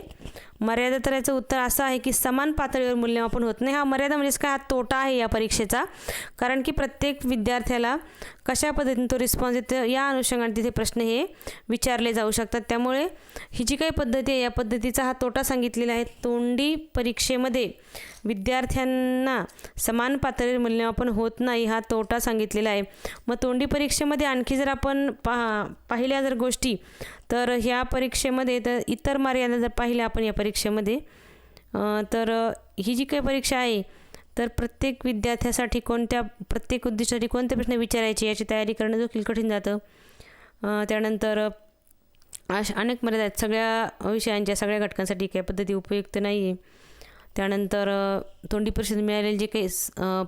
मर्यादा तर याचं उत्तर असं आहे की समान पातळीवर मूल्यमापन होत नाही. हा मर्यादा म्हणजेच काय, हा तोटा आहे या परीक्षेचा. कारण की प्रत्येक विद्यार्थ्याला कशा पद्धतीने तो रिस्पॉन्स येतो या अनुषंगाने तिथे प्रश्न हे विचारले जाऊ शकतात. त्यामुळे ही जी काही पद्धती आहे या पद्धतीचा हा तोटा सांगितलेला आहे. तोंडी परीक्षेमध्ये विद्यार्थ्यांना समान पातळीवर मूल्यमापन होत नाही हा तोटा सांगितलेला आहे. मग तोंडी परीक्षेमध्ये आणखी जर आपण पाहिल्या जर गोष्टी तर ह्या परीक्षेमध्ये तर इतर मर्यादा जर पाहिल्या आपण या परीक्षेमध्ये तर ही जी काही परीक्षा आहे तर प्रत्येक विद्यार्थ्यासाठी प्रत्येक उद्दिष्टासाठी कोणते प्रश्न विचारायचे याची तयारी करणं देखील कठीण जातं. त्यानंतर अनेक मर्यादा आहेत सगळ्या विषयांच्या, सगळ्या घटकांसाठी काही पद्धती उपयुक्त नाही आहे. त्यानंतर तोंडी परीक्षेत मिळालेले जे काही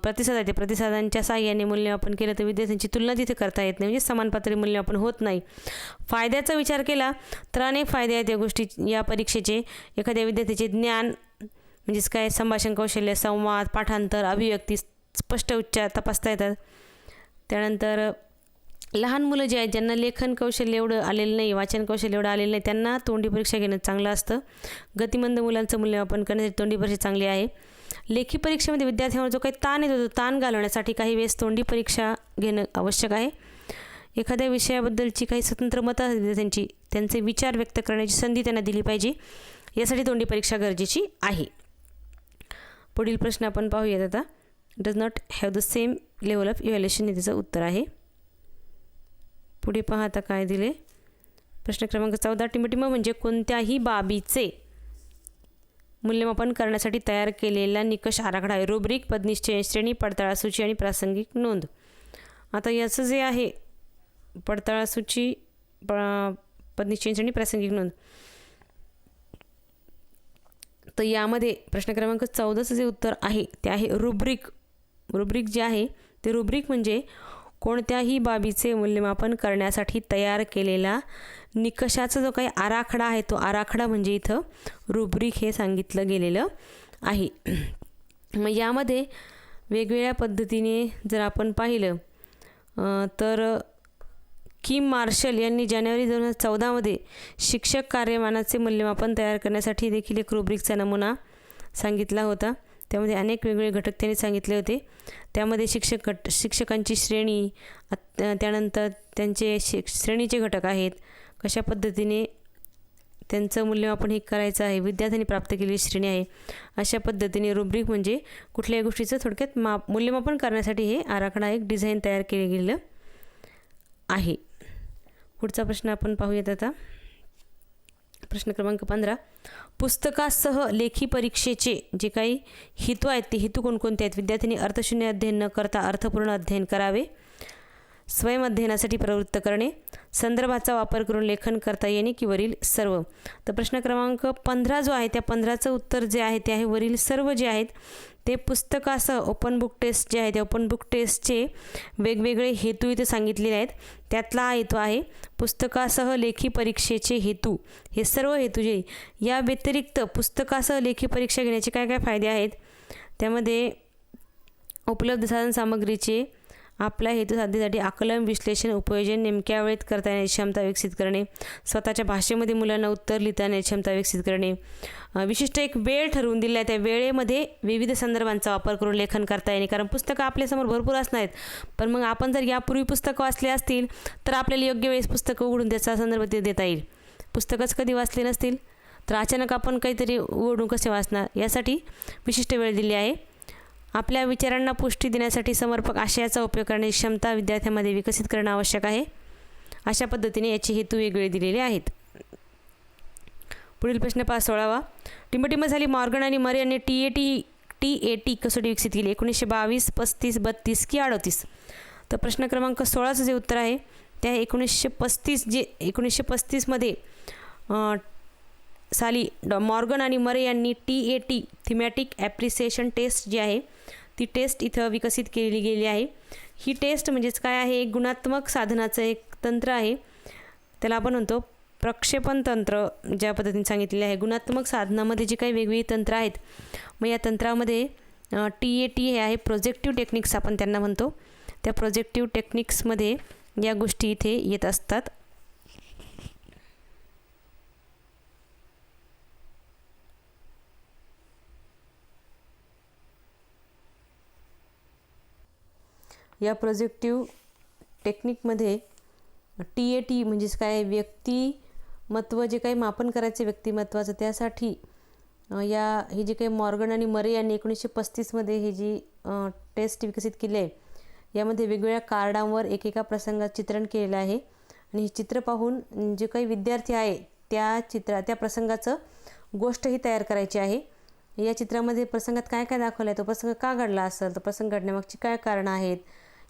प्रतिसाद आहे ते प्रतिसादांच्या साहाय्याने मूल्यमापन केलं तर विद्यार्थ्यांची तुलना तिथे करता येत नाही. म्हणजे समान पातळी मूल्यमापन होत नाही. फायद्याचा विचार केला तर अनेक फायदे आहेत या गोष्टी या परीक्षेचे. एखाद्या विद्यार्थ्याचे ज्ञान म्हणजेच काय, संभाषण कौशल्य, संवाद, पाठांतर, अभिव्यक्ती, स्पष्ट उच्चार तपासता येतात. त्यानंतर लहान मुलं जे आहेत ज्यांना लेखन कौशल्य एवढं आलेलं नाही, वाचन कौशल्य एवढं आलेलं नाही, त्यांना तोंडी परीक्षा घेणं चांगलं असतं. गतिमंद मुलांचं मूल्यमापन करण्यासाठी तोंडी परीक्षा चांगली आहे. लेखी परीक्षेमध्ये विद्यार्थ्यांवर जो काही ताण येतो तो ताण घालवण्यासाठी काही वेळेस तोंडी परीक्षा घेणं आवश्यक आहे. एखाद्या विषयाबद्दलची काही स्वतंत्र मतं असतात विद्यार्थ्यांची, त्यांचे विचार व्यक्त करण्याची संधी त्यांना दिली पाहिजे, यासाठी तोंडी परीक्षा गरजेची आहे. पुढील प्रश्न आपण पाहूयात आता. Does not have the same level of evaluation हे त्याचं उत्तर आहे. पुढे पहा आता काय दिले. प्रश्न क्रमांक 14. टिमटिम म्हणजे कोणत्याही बाबीचे मूल्यमापन करण्यासाठी तयार केलेला निकष आराखडा आहे. रुब्रिक, पदनिश्चय, श्रेणी, पडताळासूची आणि प्रासंगिक नोंद. आता याचं जे आहे पडताळासूची, पदनिश्चय, श्रेणी, प्रासंगिक नोंद, तर यामध्ये प्रश्न क्रमांक 14चं जे उत्तर आहे ते आहे रुब्रिक. रुब्रिक जे आहे ते रुब्रिक म्हणजे कोणत्याही बाबीचे मूल्यमापन करण्यासाठी तयार केलेला निकषाचा जो काही आराखडा आहे तो आराखडा म्हणजे इथं रुब्रिक हे सांगितलं गेलेलं आहे. मग यामध्ये वेगवेगळ्या पद्धतीने जर आपण पाहिलं तर किम मार्शल यांनी जानेवारी 2014मध्ये शिक्षक कार्यमानाचे मूल्यमापन तयार करण्यासाठी देखील एक रुब्रिकचा नमुना सांगितला होता. त्यामध्ये अनेक वेगवेगळे घटक त्यांनी सांगितले होते. त्यामध्ये शिक्षकांची श्रेणी, त्यानंतर त्यांचे श्रेणीचे घटक आहेत, कशा पद्धतीने त्यांचं मूल्यमापन हे करायचं आहे, विद्यार्थ्यांनी प्राप्त केलेली श्रेणी आहे, अशा पद्धतीने रुब्रिक म्हणजे कुठल्याही गोष्टीचं थोडक्यात मूल्यमापन करण्यासाठी हे आराखडा एक डिझाईन तयार केले गेलेलं आहे. पुढचा प्रश्न आपण पाहूयात आता. प्रश्न क्रमांक 15. पुस्तकासह लेखी परीक्षेचे जे काही हेतू आहेत ते हेतू कोणकोणते आहेत? विद्यार्थ्यांनी अर्थशून्य अध्ययन न करता अर्थपूर्ण अध्ययन करावे, स्वयं अध्ययनासाठी प्रवृत्त करणे, संदर्भाचा वापर करून लेखन करता येणे की वरील सर्व. तर प्रश्न क्रमांक 15 जो आहे त्या 15चं उत्तर जे आहे ते आहे वरील सर्व जे आहेत ते पुस्तकासह ओपन बुक टेस्ट जे आहे त्या ओपन बुक टेस्टचे वेगवेगळे हेतू इथे सांगितलेले आहेत. त्यातला हा हेतू आहे पुस्तकासह लेखी परीक्षेचे हेतू. हे सर्व हेतू जे या व्यतिरिक्त पुस्तकासह लेखी परीक्षा घेण्याचे काय काय फायदे आहेत, त्यामध्ये उपलब्ध साधन सामग्रीचे आपल्या हेतू साधण्यासाठी आकलन, विश्लेषण, उपयोजन नेमक्या वेळेत करता येण्याची क्षमता विकसित करणे, स्वतःच्या भाषेमध्ये मुलांना उत्तर लिहिता येण्याची क्षमता विकसित करणे, विशिष्ट एक वेळ ठरवून दिली आहे त्या वेळेमध्ये विविध संदर्भांचा वापर करून लेखन करता येणे. कारण पुस्तकं आपल्यासमोर भरपूर असणार आहेत, पण मग आपण जर यापूर्वी पुस्तकं वाचले असतील तर आपल्याला योग्य वेळेस पुस्तकं उघडून त्याचा संदर्भ देता येईल. पुस्तकच कधी वाचले नसतील तर अचानक आपण काहीतरी उघडून कसे वाचणार, यासाठी विशिष्ट वेळ दिली आहे. आपल्या विचारांना पुष्टी देण्यासाठी समर्पक आशयाचा उपयोग करण्याची क्षमता विद्यार्थ्यांमध्ये विकसित करणं आवश्यक आहे. अशा पद्धतीने याचे हेतू वेगळे दिलेले आहेत. पुढील प्रश्न 16वा. टिंबटिंब झाली मॉर्गन आणि मरे यांनी TAT कसोटी विकसित केली 1922, 35, 32 की 38. तर प्रश्न क्रमांक 16चं जे उत्तर आहे ते 1935 जे 1935मध्ये साली मॉर्गन आणि मरे यांनी TAT थीमॅटिक ॲप्रिसिएशन टेस्ट जी आहे ती टेस्ट इथं विकसित केली गेली आहे. ही टेस्ट म्हणजेच काय आहे, एक गुणात्मक साधनाचं एक तंत्र आहे, त्याला आपण म्हणतो प्रक्षेपण तंत्र. ज्या पद्धतीने सांगितलेले आहे गुणात्मक साधनामध्ये जी काही वेगवेगळी तंत्र आहेत, मग या तंत्रामध्ये TAT हे आहे प्रोजेक्टिव्ह टेक्निक्स आपण त्यांना म्हणतो. त्या प्रोजेक्टिव्ह टेक्निक्समध्ये या गोष्टी इथे येत असतात. या प्रोजेक्टिव्ह टेक्निकमध्ये TAT म्हणजेच काय, व्यक्तिमत्व जे काही मापन करायचे व्यक्तिमत्वाचं, त्यासाठी ही जी काही मॉर्गन आणि मरे यांनी 1935मध्ये ही जी टेस्ट विकसित केली आहे, यामध्ये वेगवेगळ्या कार्डांवर एकेका प्रसंगात चित्रण केलेलं आहे आणि हे चित्र पाहून जे काही विद्यार्थी आहे त्या प्रसंगाचं गोष्टही तयार करायची आहे. या चित्रामध्ये प्रसंगात काय काय दाखवलं आहे, तो प्रसंग का घडला असेल, तर प्रसंग घडण्यामागची काय कारणं आहेत,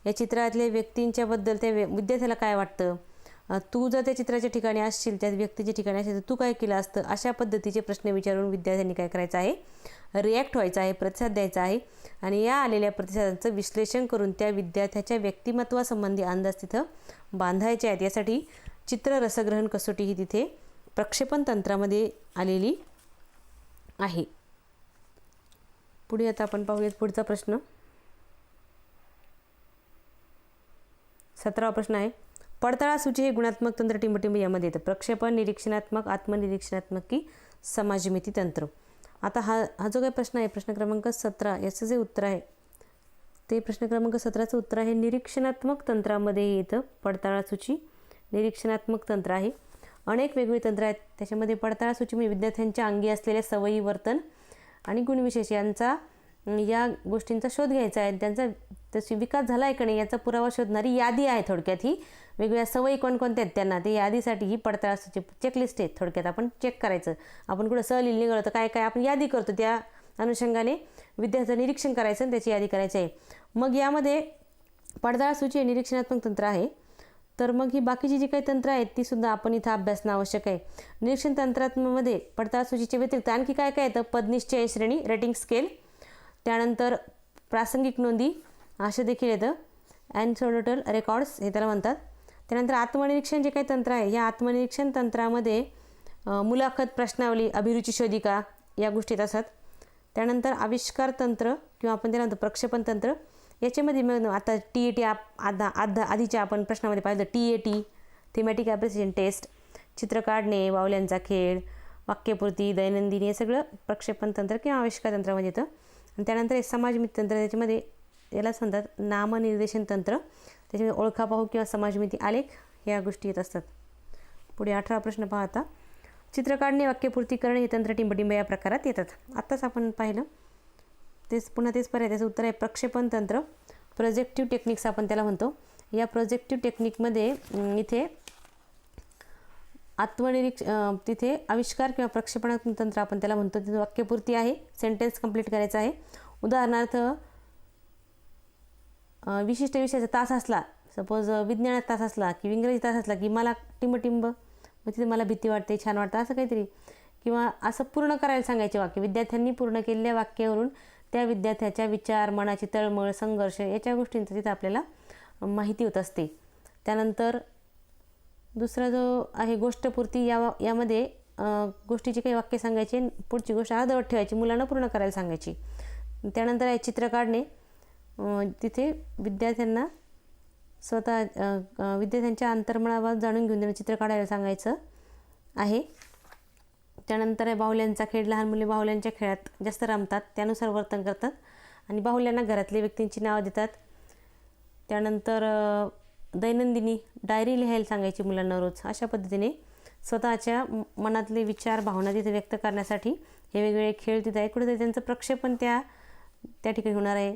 या चित्रातल्या व्यक्तींच्याबद्दल त्या विद्यार्थ्याला काय वाटतं, तू जर त्या चित्राच्या ठिकाणी असशील, त्या व्यक्तीच्या ठिकाणी असेल तर तू काय केलं असतं, अशा पद्धतीचे प्रश्न विचारून विद्यार्थ्यांनी काय करायचं आहे, रिॲक्ट व्हायचं आहे, प्रतिसाद द्यायचा आहे आणि या आलेल्या प्रतिसादांचं विश्लेषण करून त्या विद्यार्थ्याच्या व्यक्तिमत्वासंबंधी अंदाज तिथं बांधायचे आहेत. यासाठी चित्र रसग्रहण कसोटी ही तिथे प्रक्षेपण तंत्रामध्ये आलेली आहे. पुढे आता आपण पाहूयात पुढचा प्रश्न. 17वा प्रश्न आहे. पडताळा सूची हे गुणात्मक तंत्र टिंबटिंब यामध्ये येतं. प्रक्षेपण, निरीक्षणात्मक, आत्मनिरीक्षणात्मक की समाजमिती तंत्र. आता हा जो काही प्रश्न आहे, प्रश्न क्रमांक 17, याचं जे उत्तर आहे ते प्रश्न क्रमांक 17चं उत्तर आहे निरीक्षणात्मक तंत्रामध्ये येतं. पडताळा सूची निरीक्षणात्मक तंत्र आहे. अनेक वेगवेगळी तंत्र आहेत. त्याच्यामध्ये पडताळा सूची म्हणजे विद्यार्थ्यांच्या अंगी असलेल्या सवयी, वर्तन आणि गुणविशेष या गोष्टींचा शोध घ्यायचा आहे. त्यांचा तशी विकास झाला आहे का नाही याचा पुरावा शोधणारी यादी आहे. थोडक्यात ही वेगवेगळ्या सवयी कोणकोणत्या आहेत त्यांना ते यादीसाठी ही पडताळा सूची चेकलिस्ट आहे. थोडक्यात आपण चेक करायचं. आपण कुठं सहलीला निघालो तर काय काय आपण यादी करतो, त्या अनुषंगाने विद्यार्थ्याचं निरीक्षण करायचं आणि त्याची यादी करायची आहे. मग यामध्ये पडताळा सूची हे निरीक्षणात्मक तंत्र आहे. तर मग ही बाकीची जी काही तंत्र आहेत ती सुद्धा आपण इथं अभ्यासणं आवश्यक आहे. निरीक्षण तंत्रामध्ये पडताळा सूचीच्या व्यतिरिक्त आणखी काय काय येतं? पदनिश्चय श्रेणी, रेटिंग स्केल, त्यानंतर प्रासंगिक नोंदी असं देखील येतं. ॲन्सोडोटल रेकॉर्ड्स हे त्याला म्हणतात. त्यानंतर आत्मनिरीक्षण जे काही तंत्र आहे, या आत्मनिरीक्षण तंत्रामध्ये मुलाखत, प्रश्नावली, अभिरुची शोधिका या गोष्टी येत असतात. त्यानंतर आविष्कार तंत्र किंवा आपण त्याला म्हणतो प्रक्षेपण तंत्र. याच्यामध्ये मग आता TAT आधीच्या आपण प्रश्नामध्ये पाहिलं TAT, थीमॅटिक ॲप्रिसिएशन टेस्ट, चित्र काढणे, बाहुल्यांचा खेळ, वाक्यपूर्ती, दैनंदिन, हे सगळं प्रक्षेपण तंत्र किंवा आविष्कार तंत्रामध्ये येतं. आणि त्यानंतर हे समाजमिती तंत्र, त्याच्यामध्ये यालाच म्हणतात नामनिर्देशन तंत्र. त्याच्यामध्ये ओळखापाहू किंवा समाजमिती आलेख या गोष्टी येत असतात. पुढे 18 प्रश्न पहा आता. चित्र काढणे, वाक्यपूर्ती करणे हे तंत्र टिंबटिंब या प्रकारात येतात. आत्ताच आपण पाहिलं तेच पर्याय. त्याचं उत्तर आहे प्रक्षेपण तंत्र. प्रोजेक्टिव्ह टेक्निक्स आपण त्याला म्हणतो. या प्रोजेक्टिव्ह टेक्निकमध्ये इथे तिथे आविष्कार किंवा प्रक्षेपणात्मक तंत्र आपण त्याला म्हणतो. तिथे वाक्यपूर्ती आहे, सेंटेन्स कंप्लीट करायचं आहे. उदाहरणार्थ विशिष्ट विषयाचा तास असला, सपोज विज्ञानाचा तास असला की इंग्रजी तास असला की मला टिंबटिंब, मग तिथे मला भीती वाटते, छान वाटतं असं काहीतरी, किंवा असं पूर्ण करायला सांगायचे वाक्य. विद्यार्थ्यांनी पूर्ण केलेल्या वाक्यावरून त्या विद्यार्थ्याच्या विचार, मनाची तळमळ, संघर्ष याच्या गोष्टींचं तिथं आपल्याला माहिती होत असते. त्यानंतर दुसरा जो आहे गोष्टपूर्ती, यामध्ये गोष्टीची काही वाक्य सांगायची, पुढची गोष्ट अर्धवट ठेवायची, मुलांना पूर्ण करायला सांगायची. त्यानंतर आहे चित्र काढणे. तिथे विद्यार्थ्यांना विद्यार्थ्यांच्या अंतर्मनाबाबत जाणून घेऊन त्यांना चित्र काढायला सांगायचं आहे. त्यानंतर आहे बाहुल्यांचा खेळ. लहान मुले बाहुल्यांच्या खेळात जास्त रमतात, त्यानुसार वर्तन करतात आणि बाहुल्यांना घरातल्या व्यक्तींची नावं देतात. त्यानंतर दैनंदिनी डायरी लिहायला सांगायची मुलांना रोज. अशा पद्धतीने स्वतःच्या मनातले विचार, भावना तिथे व्यक्त करण्यासाठी हे वेगवेगळे खेळ तिथे आहे. कुठेतरी त्यांचं प्रक्षेपण त्या ठिकाणी होणार आहे.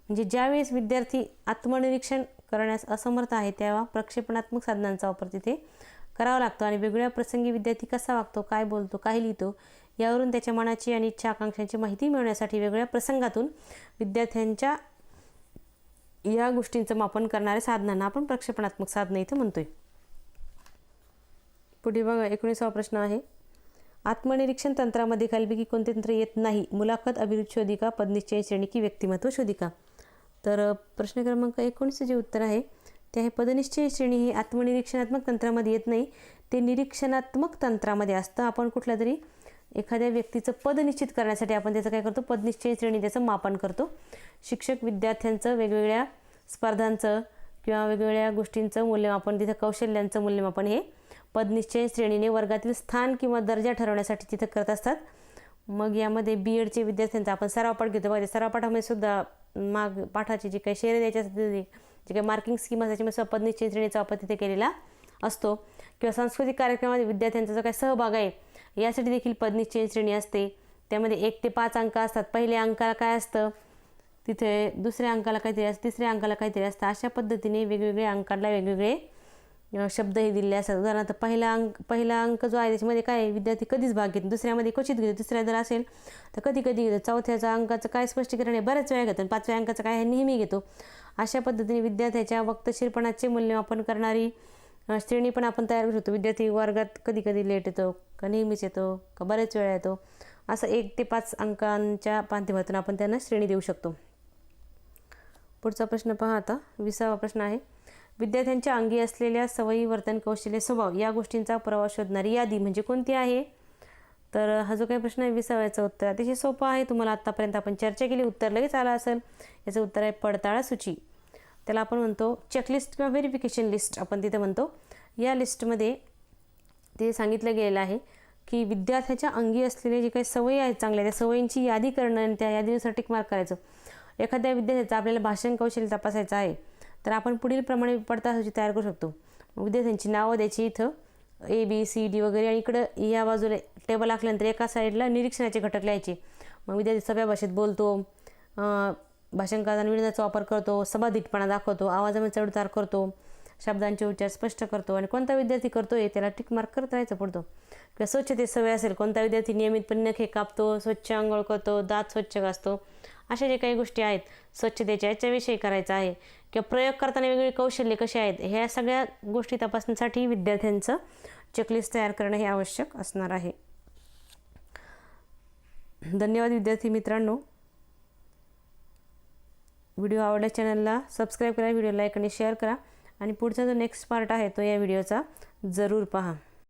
म्हणजे ज्यावेळेस विद्यार्थी आत्मनिरीक्षण करण्यास असमर्थ आहे तेव्हा प्रक्षेपणात्मक साधनांचा वापर तिथे करावा लागतो आणि वेगवेगळ्या प्रसंगी विद्यार्थी कसा वागतो, काय बोलतो, काय लिहितो यावरून त्याच्या मनाची आणि इच्छा आकांक्षांची माहिती मिळवण्यासाठी वेगवेगळ्या प्रसंगातून विद्यार्थ्यांच्या या गोष्टींचं मापन करणाऱ्या साधनांना आपण प्रक्षेपणात्मक साधनं इथं म्हणतोय. पुढे बघा 19वा प्रश्न आहे. आत्मनिरीक्षण तंत्रामध्ये खालीलपैकी कोणते तंत्र येत नाही? मुलाखत, अभिरुची शोधिका, पदनिश्चय श्रेणी की व्यक्तिमत्व शोधिका. तर प्रश्न क्रमांक 19 जे उत्तर आहे ते आहे पदनिश्चय श्रेणी ही आत्मनिरीक्षणात्मक तंत्रामध्ये येत नाही, ते निरीक्षणात्मक तंत्रामध्ये असतं. आपण कुठल्या तरी एखाद्या व्यक्तीचं पद निश्चित करण्यासाठी आपण त्याचं काय करतो, पदनिश्चय श्रेणी त्याचं मापन करतो. शिक्षक विद्यार्थ्यांचं वेगवेगळ्या स्पर्धांचं किंवा वेगवेगळ्या गोष्टींचं मूल्यमापन, तिथं कौशल्यांचं मूल्यमापन हे पदनिश्चय श्रेणीने वर्गातील स्थान किंवा दर्जा ठरवण्यासाठी तिथं करत असतात. मग यामध्ये BEdचे विद्यार्थ्यांचा आपण सरावपाठ घेतो बघा. सरावपाठामध्ये सुद्धा पाठाची जी काही शेअर द्यायची असते, जे काही मार्किंग स्कीम असते त्याच्यामध्ये सुद्धा पदनिश्चय श्रेणीचा वापर तिथे केलेला असतो. किंवा सांस्कृतिक कार्यक्रमामध्ये विद्यार्थ्यांचा जो काही सहभाग आहे यासाठी देखील पदनिश्चय श्रेणी असते. त्यामध्ये 1 ते 5 अंक असतात. पहिल्या अंकाला काय असतं, तिथे दुसऱ्या अंकाला काहीतरी असतं, तिसऱ्या अंकाला काहीतरी असतं. अशा पद्धतीने वेगवेगळ्या अंकाला वेगवेगळे शब्दही दिलेले असतात. उदाहरणार्थ पहिला अंक जो आहे त्याच्यामध्ये काय विद्यार्थी कधीच भाग घेतो, दुसऱ्यामध्ये क्वचित घेतो, तिसऱ्या जर असेल तर कधी घेतो, चौथ्याचा अंकाचं काय स्पष्टीकरण आहे बऱ्याच वेळा घेतो, 5व्या अंकाचं काय नेहमी घेतो. अशा पद्धतीने विद्यार्थ्याच्या वक्तशीरपणाचे मूल्यमापन करणारी श्रेणी पण आपण तयार करू शकतो. विद्यार्थी वर्गात कधी लेट येतो का नेहमीच येतो का बऱ्याच वेळा येतो, असं 1 ते 5 अंकांच्या माध्यमातून आपण त्यांना श्रेणी देऊ शकतो. पुढचा प्रश्न पहा आता. 20वा प्रश्न आहे. विद्यार्थ्यांच्या अंगी असलेल्या सवयी, वर्तन, कौशल्य, स्वभाव या गोष्टींचा पुरावा शोधणारी यादी म्हणजे कोणती आहे? तर हा जो काही प्रश्न आहे 20व्याचं उत्तर अतिशय सोपं आहे. तुम्हाला आत्तापर्यंत आपण चर्चा केली, उत्तर लगेच आलं असेल. याचं उत्तर आहे पडताळा सूची. त्याला आपण म्हणतो चेकलिस्ट किंवा व्हेरिफिकेशन लिस्ट आपण तिथे म्हणतो. या लिस्टमध्ये ते सांगितलं गेलेलं आहे की विद्यार्थ्याच्या अंगी असलेले जे काही सवयी आहेत चांगल्या, त्या सवयींची यादी करणं आणि त्या यादीनुसार टिक मार्क करायचं. एखाद्या विद्यार्थ्याचं आपल्याला भाषण कौशल्य तपासायचं आहे तर आपण पुढील प्रमाणे पडताळणी तयार करू शकतो. विद्यार्थ्यांची नावं द्यायची इथं ABCD वगैरे, आणि इकडं या बाजूला टेबल आखल्यानंतर एका साईडला निरीक्षणाचे घटक लिहायचे. मग विद्यार्थी सभ्य भाषेत बोलतो, भाषण करताना विनोदाचा वापर करतो, सभाधीटपणा दाखवतो, आवाजामध्ये चढउतार करतो, शब्दांचे उच्चार स्पष्ट करतो, आणि कोणता विद्यार्थी करतोय त्याला टिक मार्क करत राहायचं पुढतो. किंवा स्वच्छतेची सवय असेल, कोणता विद्यार्थी नियमितपणे नखे कापतो, स्वच्छ अंघोळ करतो, दात स्वच्छ घासतो, अशा जे काही गोष्टी आहेत स्वच्छतेच्या याच्याविषयी करायचं आहे. किंवा प्रयोग करताना वेगवेगळे कौशल्य कसे आहेत ह्या सगळ्या गोष्टी तपासण्यासाठी विद्यार्थ्यांचं चेकलिस्ट तयार करणं हे आवश्यक असणार आहे. धन्यवाद विद्यार्थी मित्रांनो. व्हिडिओ आवडल्या चॅनलला सबस्क्राईब करा, व्हिडिओ लाईक आणि शेअर करा, आणि पुढचा जो नेक्स्ट पार्ट आहे तो या व्हिडिओचा जरूर पहा.